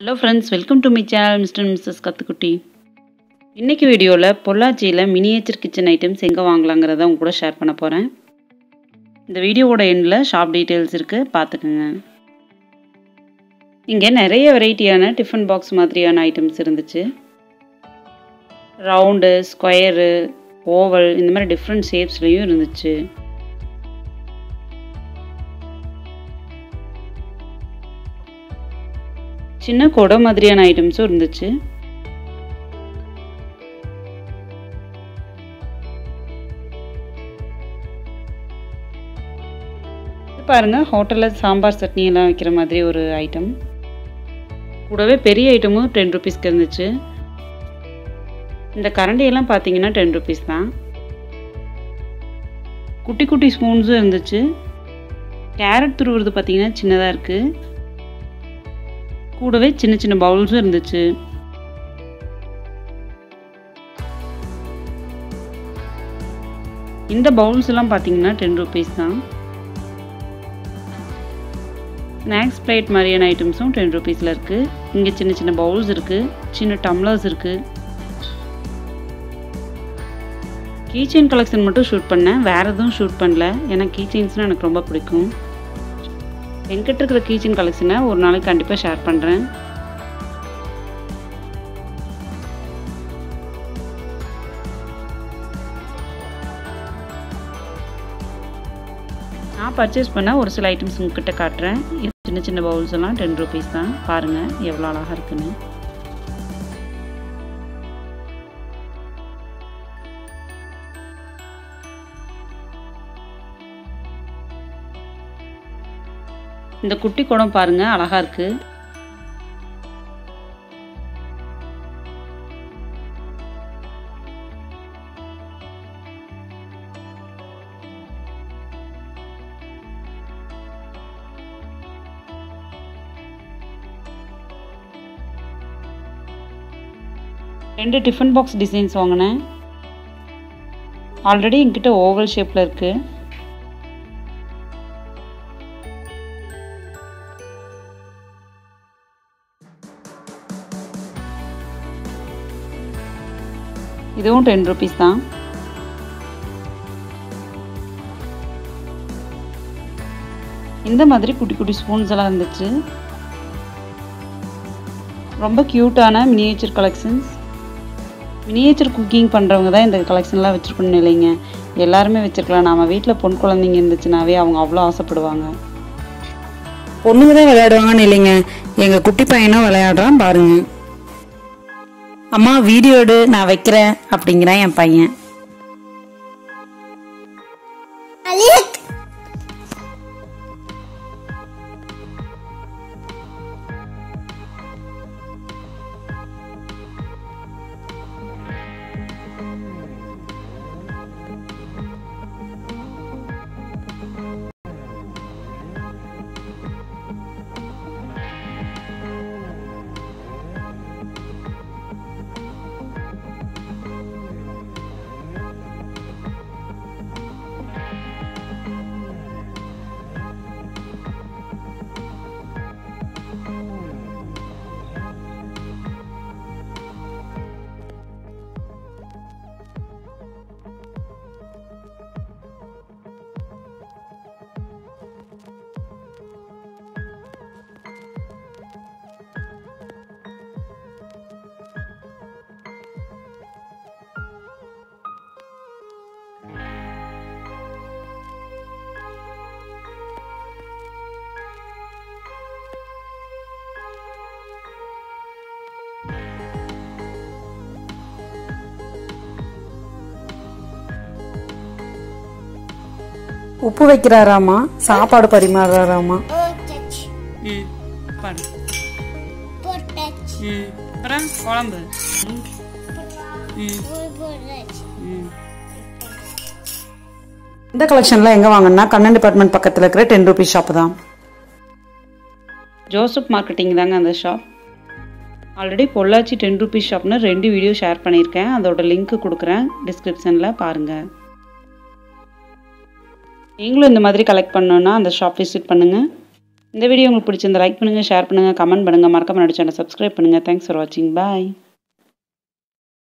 Hello friends, welcome to my channel Mr&Mrs Kathukutti. இன்னைக்கு வீடியோல பொள்ளாச்சியில miniature kitchen items எங்க வாங்கலாம்ங்கறத உங்க கூட ஷேர் பண்ண போறேன். இந்த வீடியோவோட எண்ட்ல ஷாப் டீடைல்ஸ் இருக்கு பாத்துக்கங்க. இங்க நிறைய வெரைட்டியான டிஃபன் பாக்ஸ் மாதிரியான ஐட்டம்ஸ் இருந்துச்சு. ரவுண்ட், ஸ்கொயர், ஓவல் இந்த மாதிரி டிஃபரண்ட் ஷேப்ஸ்லயும் இருந்துச்சு. சின்ன கொடை மாதிரியான ஐட்டம்ஸும் இருந்துச்சு. பாருங்க, ஹோட்டல்ல சாம்பார் சட்னி எல்லாம் வைக்கிற மாதிரி ஒரு ஐட்டம். கூடவே பெரிய ஐட்டமும் 10 ரூபீஸ்க்கு இருந்துச்சு. இந்த கரண்டி எல்லாம் பார்த்தீங்கன்னா 10 ரூபீஸ் தான். குட்டி குட்டி ஸ்பூன்ஸும் இருந்துச்சு. கேரட் துருவுறது பார்த்தீங்கன்னா சின்னதாக இருக்கு. கூடவே சின்ன சின்ன பவுல்ஸும் இருந்துச்சு. இந்த பவுல்ஸ் எல்லாம் பார்த்தீங்கன்னா 10 ரூபீஸ் தான். ஸ்நாக்ஸ் பிளேட் மாதிரியான ஐட்டம்ஸும் 10 ரூபீஸில் இருக்கு. இங்கே சின்ன சின்ன பவுல்ஸ் இருக்கு, சின்ன டம்ளர்ஸ் இருக்கு. கீச்செயின் கலெக்ஷன் மட்டும் ஷூட் பண்ணேன், வேற எதுவும் ஷூட் பண்ணல. ஏன்னா கீச்செயின்ஸ்னால் எனக்கு ரொம்ப பிடிக்கும். என்கிட்ட இருக்கிற கீச்செயின் கலெக்ஷனை ஒரு நாளைக்கு கண்டிப்பாக ஷேர் பண்ணுறேன். நான் பர்ச்சேஸ் பண்ண ஒரு சில ஐட்டம்ஸ் உங்ககிட்ட காட்டுறேன். சின்ன சின்ன பவுல்ஸ் எல்லாம் 10 ரூபீஸ் தான். பாருங்கள் எவ்வளோ அழகாக இருக்குன்னு. இந்த குட்டி குடம் பாருங்க, அழகா இருக்கு. ரெண்டு டிஃபன் பாக்ஸ் டிசைன்ஸ் வாங்கினேன். ஆல்ரெடி என்கிட்ட ஓவல் ஷேப்ல இருக்கு. இதுவும் 10 ரூபீஸ் தான். இந்த மாதிரி குட்டி குட்டி ஸ்பூன்ஸ் எல்லாம் இருந்துச்சு. ரொம்ப கியூட்டான மினியேச்சர் கலெக்ஷன்ஸ். மினியேச்சர் குக்கிங் பண்ணுறவங்க தான் இந்த கலெக்ஷன்லாம் வச்சுருக்கணும் இல்லைங்க. எல்லாருமே வச்சுருக்கலாம். நம்ம வீட்டில் பொன் குழந்தைங்க இருந்துச்சுனாவே அவங்க அவ்வளோ ஆசைப்படுவாங்க. பொண்ணுங்க தான் விளையாடுவாங்கன்னு இல்லைங்க, எங்கள் குட்டி பையனும் விளையாடுறான் பாருங்க. அம்மா வீடியோ எடு, நான் வைக்கிறேன் அப்படிங்கிறான் என் பையன். உப்பு வைக்கிறாராமா, சாப்பாடு பரிமாறாராமா. குழம்பு இந்த கலெக்ஷன்லாம் எங்க வாங்கினா கண்ணன் டிபார்ட்மெண்ட் பக்கத்தில் இருக்கிற 10 ரூபீஸ் ஷாப் தான். ஜோசப் மார்க்கெட்டிங் தாங்க அந்த ஷாப். ஆல்ரெடி பொள்ளாச்சி 10 ரூபீஸ் ஷாப்னு 2 வீடியோ ஷேர் பண்ணியிருக்கேன். அதோட லிங்க் கொடுக்குறேன் டிஸ்கிரிப்ஷனில் பாருங்கள். நீங்களும் இந்த மாதிரி கலெக்ட் பண்ணணுன்னா அந்த ஷாப் விசிட் பண்ணுங்கள். இந்த வீடியோ உங்களுக்கு பிடிச்சிருந்தா லைக் பண்ணுங்கள், ஷேர் பண்ணுங்கள், கமெண்ட் பண்ணுங்கள், மறக்காம என்னோட சேனலை சப்ஸ்கிரைப் பண்ணுங்கள். தேங்க்ஸ் ஃபார் வாட்சிங். பாய்.